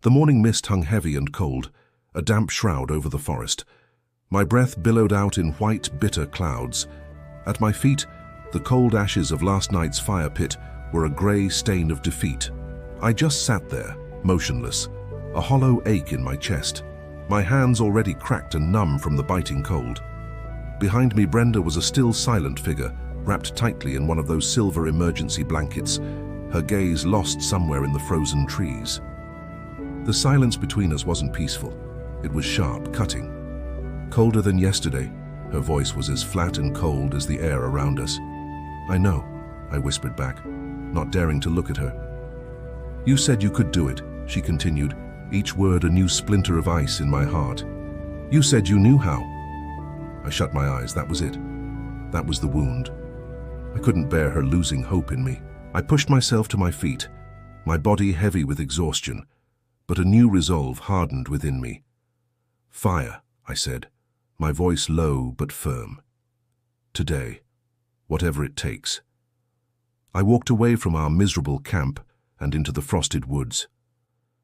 The morning mist hung heavy and cold, a damp shroud over the forest. My breath billowed out in white, bitter clouds. At my feet, the cold ashes of last night's fire pit were a grey stain of defeat. I just sat there, motionless, a hollow ache in my chest, my hands already cracked and numb from the biting cold. Behind me, Brenda was a still, silent figure, wrapped tightly in one of those silver emergency blankets, her gaze lost somewhere in the frozen trees. The silence between us wasn't peaceful. It was sharp, cutting. Colder than yesterday, her voice was as flat and cold as the air around us. "I know," I whispered back, not daring to look at her. "You said you could do it," she continued, each word a new splinter of ice in my heart. "You said you knew how." I shut my eyes. That was it. That was the wound. I couldn't bear her losing hope in me. I pushed myself to my feet, my body heavy with exhaustion, but a new resolve hardened within me. "Fire," I said, my voice low but firm. "Today, whatever it takes." I walked away from our miserable camp and into the frosted woods.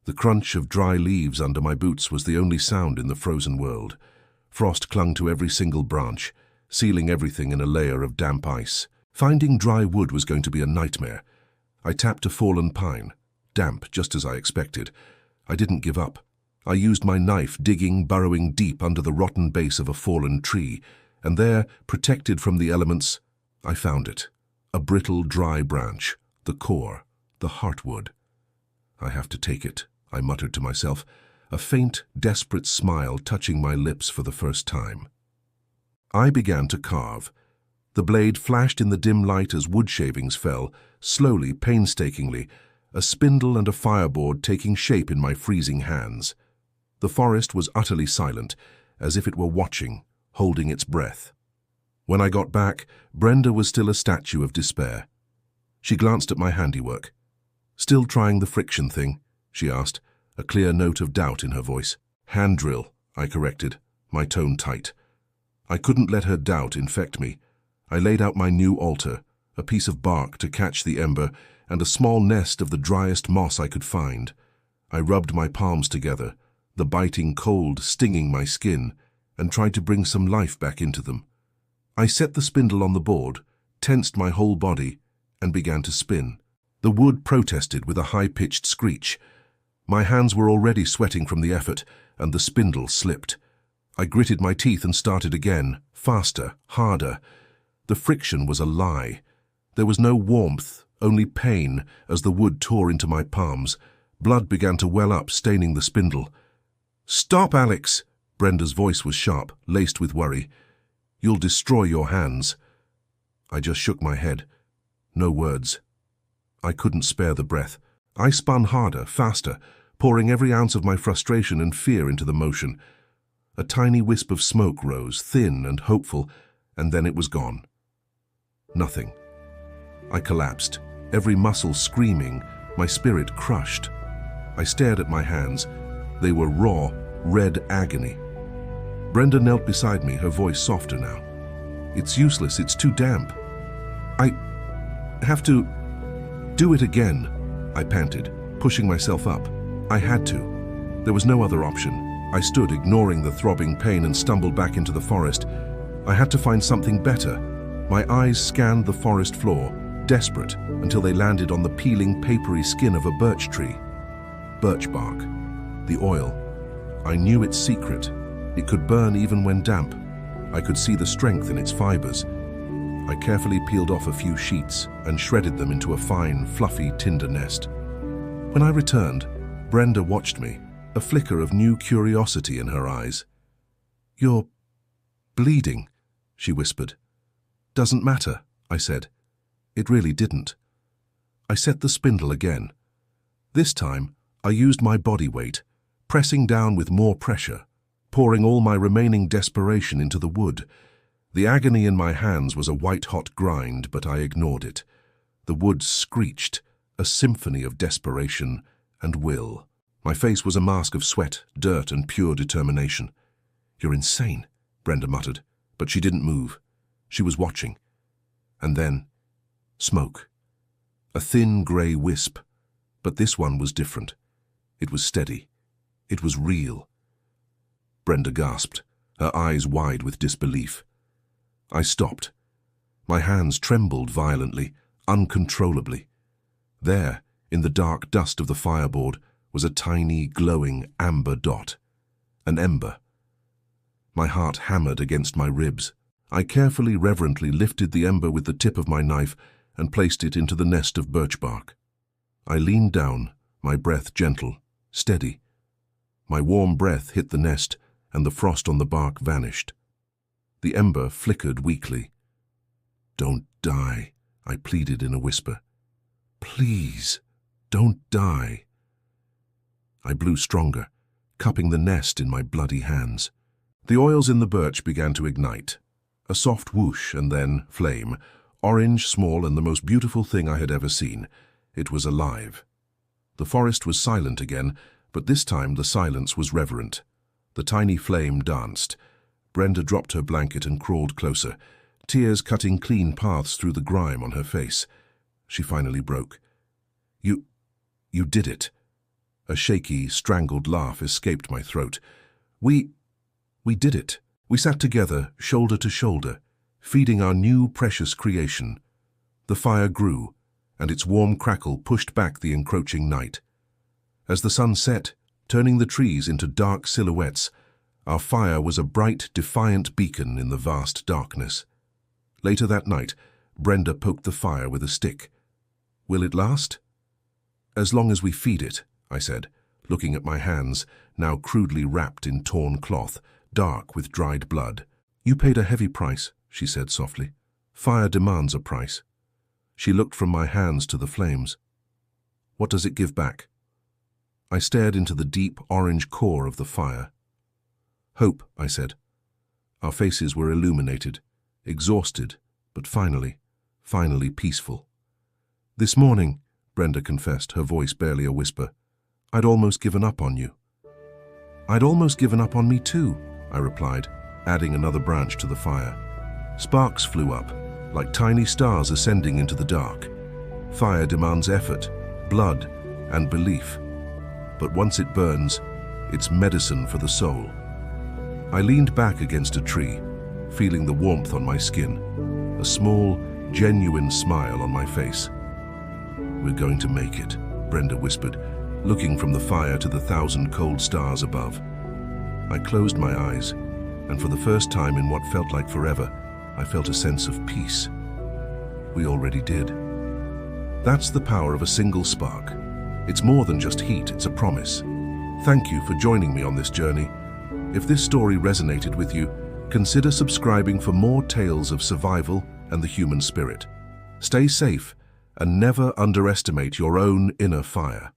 The crunch of dry leaves under my boots was the only sound in the frozen world. Frost clung to every single branch, sealing everything in a layer of damp ice. Finding dry wood was going to be a nightmare. I tapped a fallen pine, damp just as I expected. I didn't give up. I used my knife, digging, burrowing deep under the rotten base of a fallen tree, and there, protected from the elements, I found it. A brittle, dry branch, the core, the heartwood. "I have to take it," I muttered to myself, a faint, desperate smile touching my lips for the first time. I began to carve. The blade flashed in the dim light as wood shavings fell, slowly, painstakingly, a spindle and a fireboard taking shape in my freezing hands. The forest was utterly silent, as if it were watching, holding its breath. When I got back, Brenda was still a statue of despair. She glanced at my handiwork. "Still trying the friction thing?" she asked, a clear note of doubt in her voice. "Hand drill," I corrected, my tone tight. I couldn't let her doubt infect me. I laid out my new altar, a piece of bark to catch the ember, and a small nest of the driest moss I could find. I rubbed my palms together, the biting cold stinging my skin, and tried to bring some life back into them. I set the spindle on the board, tensed my whole body, and began to spin. The wood protested with a high-pitched screech. My hands were already sweating from the effort, and the spindle slipped. I gritted my teeth and started again, faster, harder. The friction was a lie. There was no warmth, only pain, as the wood tore into my palms. Blood began to well up, staining the spindle. "Stop, Alex!" Brenda's voice was sharp, laced with worry. "You'll destroy your hands." I just shook my head. No words. I couldn't spare the breath. I spun harder, faster, pouring every ounce of my frustration and fear into the motion. A tiny wisp of smoke rose, thin and hopeful, and then it was gone. Nothing. I collapsed, every muscle screaming, my spirit crushed. I stared at my hands. They were raw, red agony. Brenda knelt beside me, her voice softer now. "It's useless, it's too damp. I have to do it again," I panted, pushing myself up. I had to. There was no other option. I stood, ignoring the throbbing pain, and stumbled back into the forest. I had to find something better. My eyes scanned the forest floor, desperate, until they landed on the peeling, papery skin of a birch tree. Birch-bark. The oil. I knew its secret. It could burn even when damp. I could see the strength in its fibers. I carefully peeled off a few sheets and shredded them into a fine, fluffy tinder nest. When I returned, Brenda watched me, a flicker of new curiosity in her eyes. "You're bleeding," she whispered. "Doesn't matter," I said. It really didn't. I set the spindle again. This time, I used my body weight, pressing down with more pressure, pouring all my remaining desperation into the wood. The agony in my hands was a white-hot grind, but I ignored it. The wood screeched, a symphony of desperation and will. My face was a mask of sweat, dirt, and pure determination. "You're insane," Brenda muttered, but she didn't move. She was watching. And then, smoke. A thin grey wisp, but this one was different. It was steady. It was real. Brenda gasped, her eyes wide with disbelief. I stopped. My hands trembled violently, uncontrollably. There, in the dark dust of the fireboard, was a tiny, glowing amber dot. An ember. My heart hammered against my ribs. I carefully, reverently lifted the ember with the tip of my knife and placed it into the nest of birch-bark. I leaned down, my breath gentle, steady. My warm breath hit the nest, and the frost on the bark vanished. The ember flickered weakly. "Don't die," I pleaded in a whisper. "Please, don't die." I blew stronger, cupping the nest in my bloody hands. The oils in the birch began to ignite. A soft whoosh and then flame, orange, small, and the most beautiful thing I had ever seen. It was alive. The forest was silent again, but this time the silence was reverent. The tiny flame danced. Brenda dropped her blanket and crawled closer, tears cutting clean paths through the grime on her face. She finally broke. You did it." A shaky, strangled laugh escaped my throat. We did it. We sat together, shoulder to shoulder, feeding our new precious creation. The fire grew, and its warm crackle pushed back the encroaching night. As the sun set, turning the trees into dark silhouettes, our fire was a bright, defiant beacon in the vast darkness. Later that night, Brenda poked the fire with a stick. "Will it last?" "As long as we feed it," I said, looking at my hands, now crudely wrapped in torn cloth, dark with dried blood. "You paid a heavy price," she said softly. "Fire demands a price." She looked from my hands to the flames. "What does it give back?" I stared into the deep orange core of the fire. "Hope," I said. Our faces were illuminated, exhausted, but finally peaceful. "This morning," Brenda confessed, her voice barely a whisper, "I'd almost given up on you." "I'd almost given up on me too," I replied, adding another branch to the fire. Sparks flew up, like tiny stars ascending into the dark. Fire demands effort, blood, and belief. But once it burns, it's medicine for the soul. I leaned back against a tree, feeling the warmth on my skin, a small, genuine smile on my face. "We're going to make it," Brenda whispered, looking from the fire to the 1,000 cold stars above. I closed my eyes, and for the first time in what felt like forever, I felt a sense of peace. We already did. That's the power of a single spark. It's more than just heat, it's a promise. Thank you for joining me on this journey. If this story resonated with you, consider subscribing for more tales of survival and the human spirit. Stay safe and never underestimate your own inner fire.